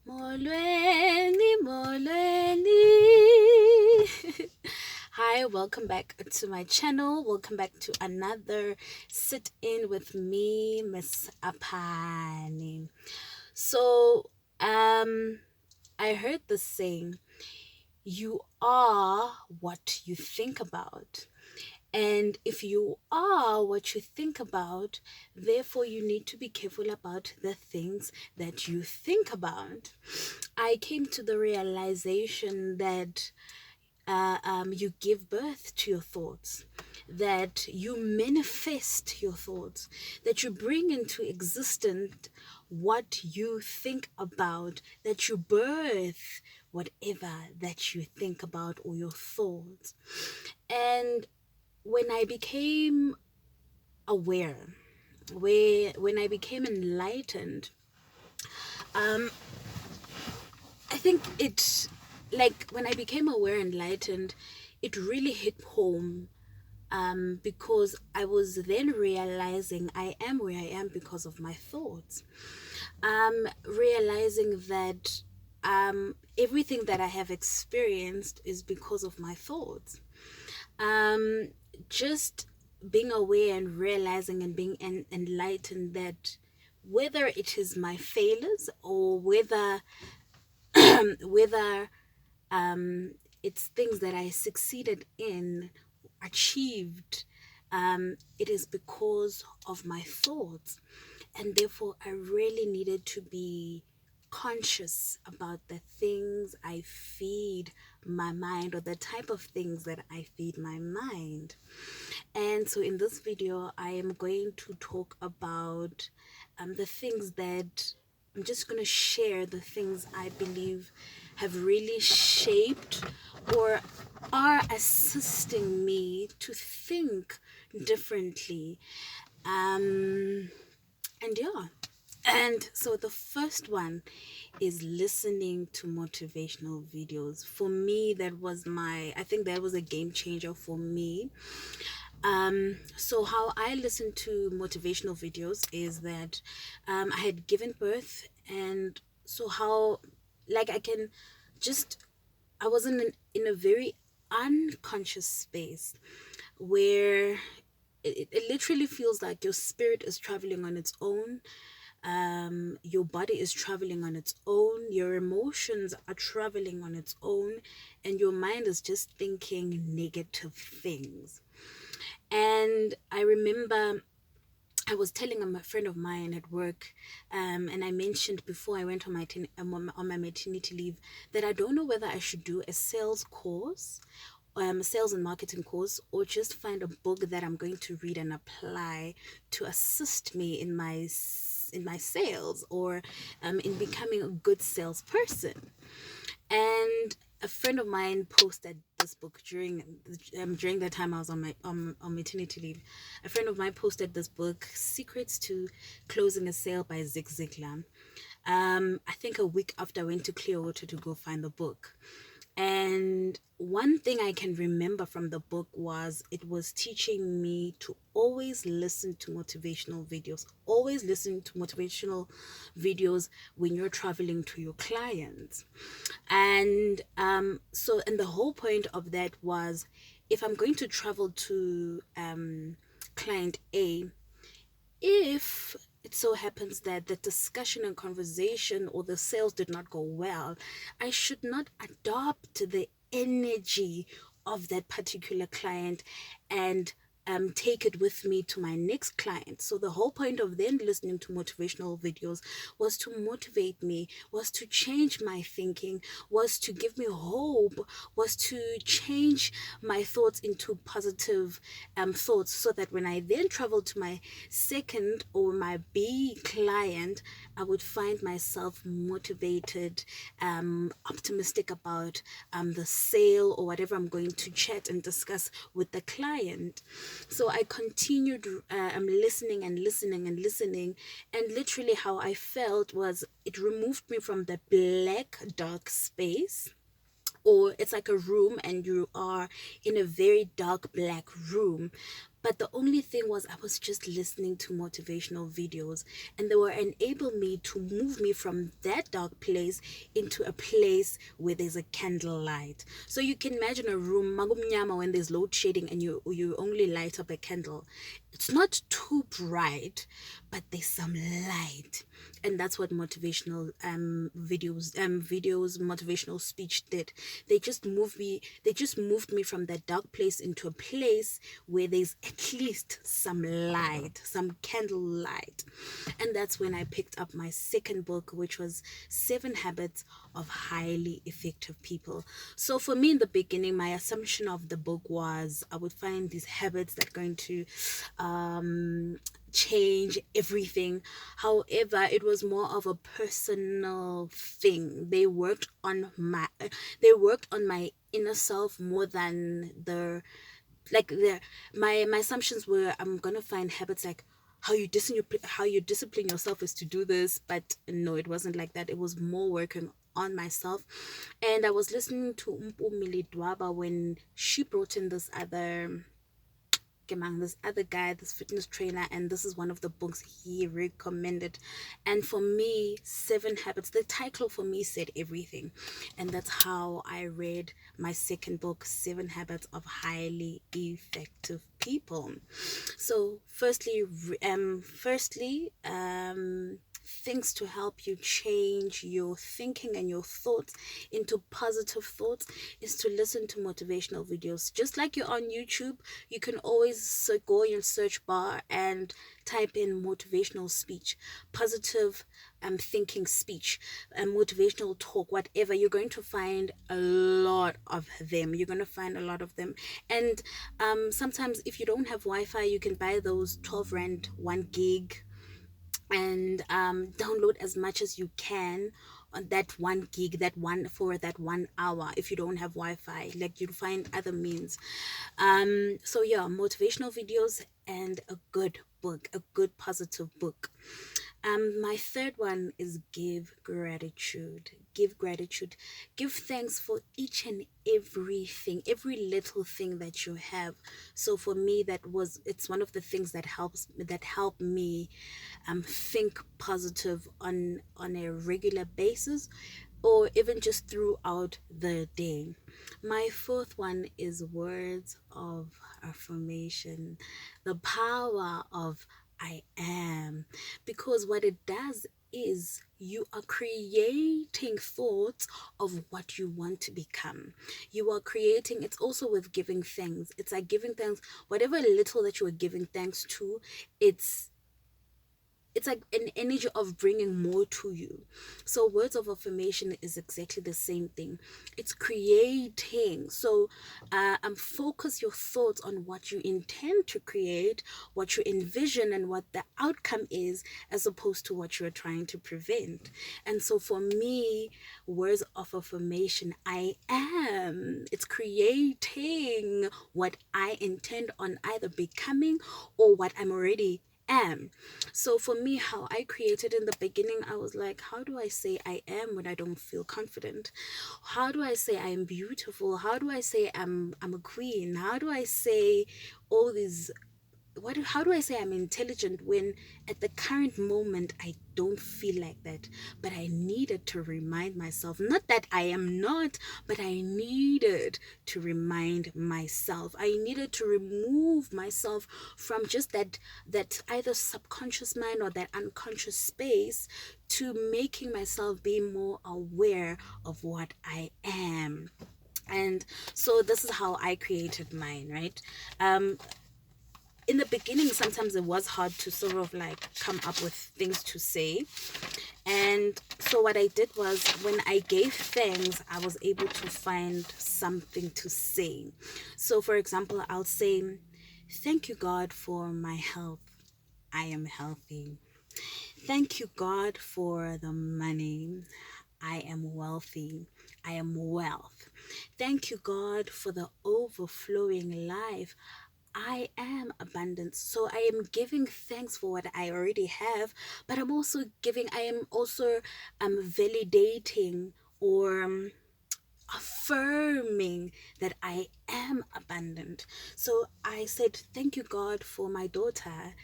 Molweni, molweni. Hi, welcome back to my channel. Welcome back to another sit in with me, Miss Apani. So, I heard this saying, you are what you think about. And if you are what you think about, therefore you need to be careful about the things that you think about. I came to the realization that you give birth to your thoughts, that you manifest your thoughts, that you bring into existence what you think about, that you birth whatever that you think about or your thoughts. And when I became aware, when I became enlightened, I think when I became aware and enlightened, it really hit home, because I was then realizing I am where I am because of my thoughts. Realizing that everything that I have experienced is because of my thoughts. Just being aware and realizing and being enlightened that whether it is my failures or whether it's things that I succeeded in, achieved, it is because of my thoughts. And therefore I really needed to be conscious about the things I feed my mind, or the type of things that I feed my mind. And so in this video I am going to talk about the things that I'm just going to share, the things I believe have really shaped or are assisting me to think differently. And yeah. And so the first one is listening to motivational videos. For me, I think that was a game changer for me. So how I listen to motivational videos is that I had given birth, and so how, like, I was in a very unconscious space where it literally feels like your spirit is traveling on its own. Your body is traveling on its own, your emotions are traveling on its own, and your mind is just thinking negative things. And I remember I was telling a friend of mine at work, and I mentioned before I went on my maternity leave, that I don't know whether I should do a sales course, sales and marketing course, or just find a book that I'm going to read and apply to assist me in my sales, or in becoming a good salesperson. And a friend of mine posted this book during the time I was on maternity leave. A friend of mine posted this book, Secrets to Closing a Sale by Zig Ziglar. I think a week after I went to Clearwater to go find the book. And one thing I can remember from the book was it was teaching me to always listen to motivational videos. Always listen to motivational videos when you're traveling to your clients. And and the whole point of that was, if I'm going to travel to client A, if it so happens that the discussion and conversation or the sales did not go well, I should not adopt the energy of that particular client and take it with me to my next client. So the whole point of then listening to motivational videos was to motivate me, was to change my thinking, was to give me hope, was to change my thoughts into positive thoughts, so that when I then travel to my second or my B client, I would find myself motivated, optimistic about the sale or whatever I'm going to chat and discuss with the client. So I continued listening and listening and listening, and literally how I felt was it removed me from the black dark space, or it's like a room and you are in a very dark black room, But the only thing was, I was just listening to motivational videos, and they were enable me to move me from that dark place into a place where there's a candlelight. So you can imagine a room magumnyama when there's load shedding and you only light up a candle. It's not too bright, but there's some light. And that's what motivational videos, motivational speech did. They just moved me from that dark place into a place where there's at least some light, some candle light. And that's when I picked up my second book, which was 7 Habits of Highly Effective People. So for me in the beginning, my assumption of the book was I would find these habits that are going to change everything. However, it was more of a personal thing. They worked on my inner self more than my assumptions were, I'm gonna find habits like how you discipline yourself is to do this. But no, it wasn't like that. It was more working on myself. And I was listening to Mpumi Dwaba when she brought in this other guy, this fitness trainer, and this is one of the books he recommended. And for me, 7 Habits, the title for me said everything. And that's how I read my second book, 7 Habits of Highly Effective People. So things to help you change your thinking and your thoughts into positive thoughts is to listen to motivational videos. Just like you're on YouTube, you can always go in your search bar and type in motivational speech, positive thinking speech, motivational talk, whatever. You're going to find a lot of them. And sometimes if you don't have Wi-Fi, you can buy those 12 rand 1 gig and download as much as you can on that 1 gig, that 1 hour. If you don't have Wi-Fi, like, you'll find other means. So yeah, motivational videos and a good book, a good positive book. My third one is give gratitude. Give gratitude. Give thanks for each and everything, every little thing that you have. So for me, it's one of the things that help me think positive on a regular basis, or even just throughout the day. My fourth one is words of affirmation. The power of I am. Because what it does is you are creating thoughts of what you want to become. You are creating, it's also with giving thanks. It's like giving thanks, whatever little that you are giving thanks to, it's like an energy of bringing more to you. So words of affirmation is exactly the same thing. It's creating. So focus your thoughts on what you intend to create, what you envision, and what the outcome is, as opposed to what you're trying to prevent. And so for me, words of affirmation, I am. It's creating what I intend on either becoming or what I'm already am. So for me, how I created in the beginning, I was like, how do I say I am when I don't feel confident? How do I say I am beautiful? How do I say I'm a queen? How do I say all these how do I say I'm intelligent when at the current moment I don't feel like that? But I needed to remind myself, not that I am not, but I needed to remind myself. I needed to remove myself from just that either subconscious mind or that unconscious space, to making myself be more aware of what I am. And so this is how I created mine, right? In the beginning, sometimes it was hard to sort of like come up with things to say. And so what I did was, when I gave thanks, I was able to find something to say. So for example, I'll say, thank you, God, for my health. I am healthy. Thank you, God, for the money. I am wealthy. I am wealth. Thank you, God, for the overflowing life. I am abundance. So I am giving thanks for what I already have, but I am also validating, or affirming that I am abundant. So I said, thank you, God, for my daughter.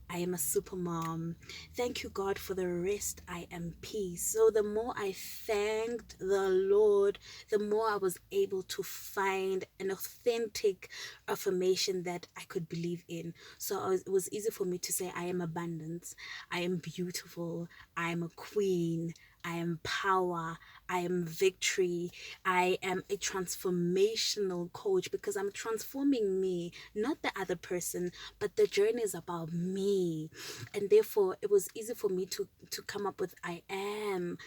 I am a super mom. Thank you, God, for the rest. I am peace. So the more I thanked the Lord, the more I was able to find an authentic affirmation that I could believe in. So it was easy for me to say, I am abundance. I am beautiful. I am a queen. I am power. I am victory. I am a transformational coach because I'm transforming me, not the other person, but the journey is about me. And therefore, it was easy for me to come up with I am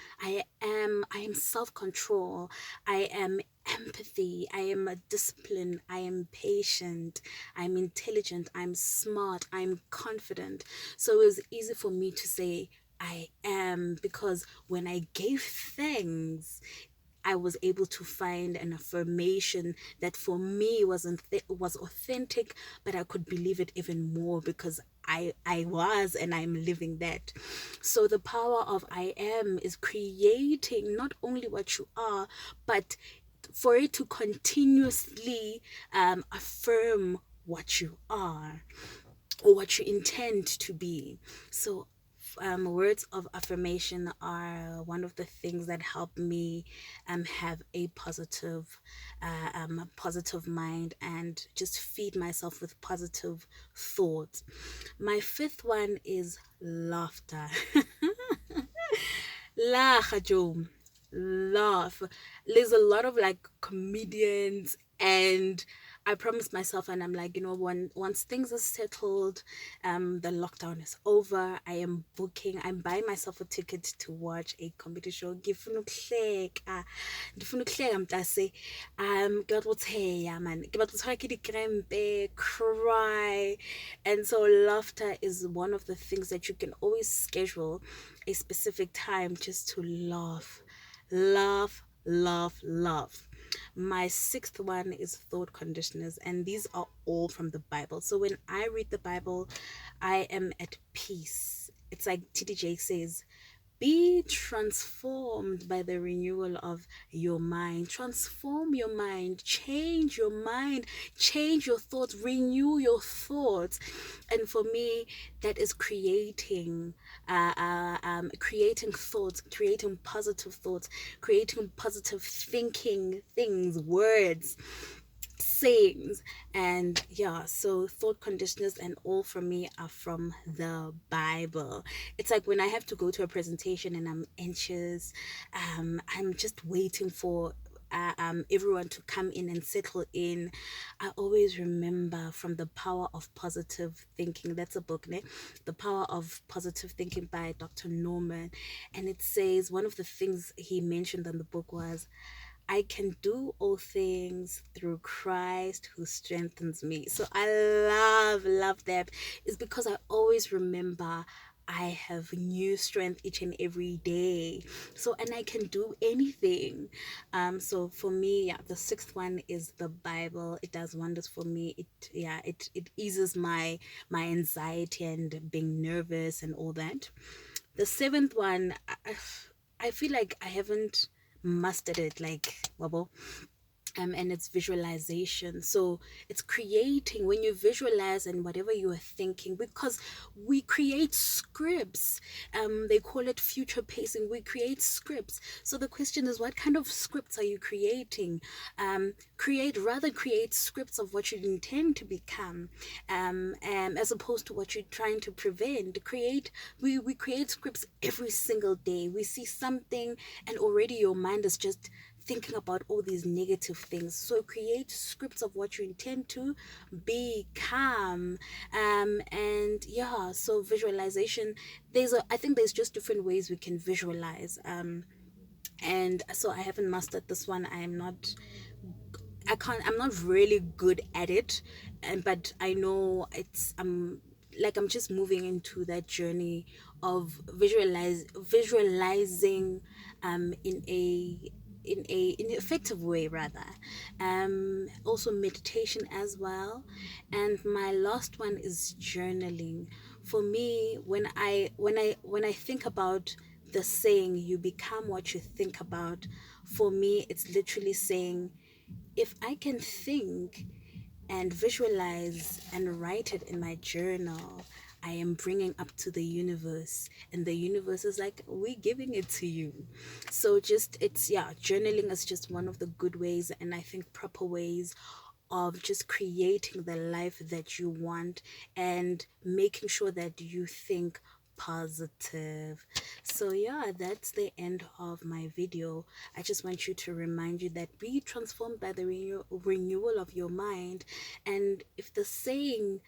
self-control. I am empathy. I am a discipline. I am patient. I'm intelligent. I'm smart. I'm confident. So it was easy for me to say, I am, because when I gave thanks, I was able to find an affirmation that for me was authentic, but I could believe it even more because I was and I'm living that. So the power of I am is creating not only what you are, but for it to continuously affirm what you are or what you intend to be. So words of affirmation are one of the things that help me have a positive mind and just feed myself with positive thoughts. My fifth one is laughter. Laugh, Joe. Laugh. There's a lot of like comedians, and I promised myself, and I'm like, once things are settled, the lockdown is over, I'm buying myself a ticket to watch a comedy show. Ngifuna ukuhleka. Ngifuna ukuhleka mntase. Ke batla go tsheya, man. Ke batla go tshwara ke dikrempe, cry. And so laughter is one of the things that you can always schedule a specific time just to laugh. Laugh, laugh, laugh. My sixth one is thought conditioners, and these are all from the Bible. So when I read the Bible, I am at peace. It's like TDJ says, be transformed by the renewal of your mind. Transform your mind, change your thoughts, renew your thoughts. And for me, that is creating thoughts, creating positive thoughts, creating positive thinking things, words, sayings. And yeah, so thought conditioners and all from me are from the Bible. It's like when I have to go to a presentation and I'm anxious, I'm just waiting for everyone to come in and settle in. I always remember from The Power of Positive Thinking. That's a book, né? The Power of Positive Thinking by Dr. Norman. And it says one of the things he mentioned in the book was, I can do all things through Christ who strengthens me. So I love that. It's because I always remember I have new strength each and every day. So, and I can do anything. So for me, yeah, the sixth one is the Bible. It does wonders for me. It eases my anxiety and being nervous and all that. The seventh one, I feel like I haven't mastered it, like wabo. And it's visualization. So it's creating, when you visualize and whatever you are thinking, because we create scripts. They call it future pacing. We create scripts. So the question is, what kind of scripts are you creating? Create scripts of what you intend to become, as opposed to what you're trying to prevent. We create scripts every single day. We see something and already your mind is just thinking about all these negative things. So create scripts of what you intend to become. And yeah, so visualization, I think there's just different ways we can visualize. And so I haven't mastered this one. I'm not really good at it, but I know I'm just moving into that journey of visualizing in an effective way, rather. Also meditation as well. And my last one is journaling. For me, when I think about the saying, you become what you think about, for me, it's literally saying, if I can think and visualize and write it in my journal, I am bringing up to the universe, and the universe is like, we're giving it to you. So just, it's, yeah, journaling is just one of the good ways, and I think proper ways of just creating the life that you want and making sure that you think positive. So yeah, that's the end of my video. I just want you to remind you that be transformed by the renewal of your mind. And if the saying,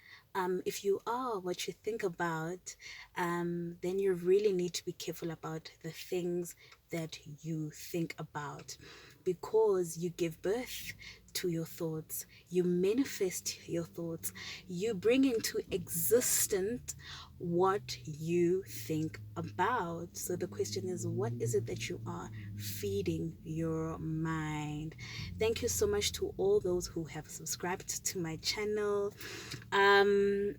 if you are what you think about, then you really need to be careful about the things that you think about, because you give birth to your thoughts, you manifest your thoughts, you bring into existence what you think about. So the question is, what is it that you are feeding your mind? Thank you so much to all those who have subscribed to my channel, and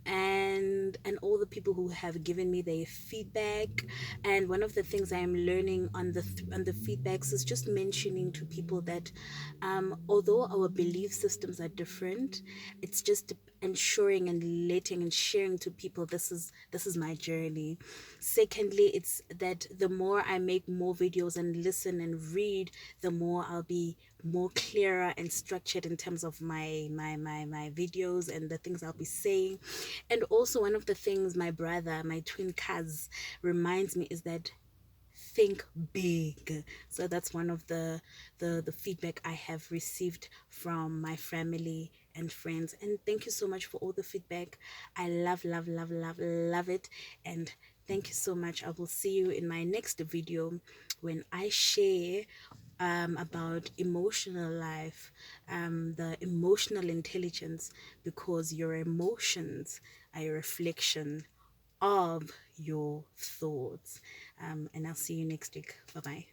all the people who have given me their feedback. And one of the things I am learning on the feedbacks is just mentioning to people that although our belief systems are different, it's just ensuring and letting and sharing to people, this is my journey. Secondly, it's that the more I make more videos and listen and read, the more I'll be more clearer and structured in terms of my videos and the things I'll be saying. And also, one of the things my brother, my twin cuz, reminds me is that think big. So that's one of the feedback I have received from my family and friends. And thank you so much for all the feedback. I love it. And thank you so much. I will see you in my next video when I share about emotional life, the emotional intelligence, because your emotions are a reflection of your thoughts. And I'll see you next week. Bye bye.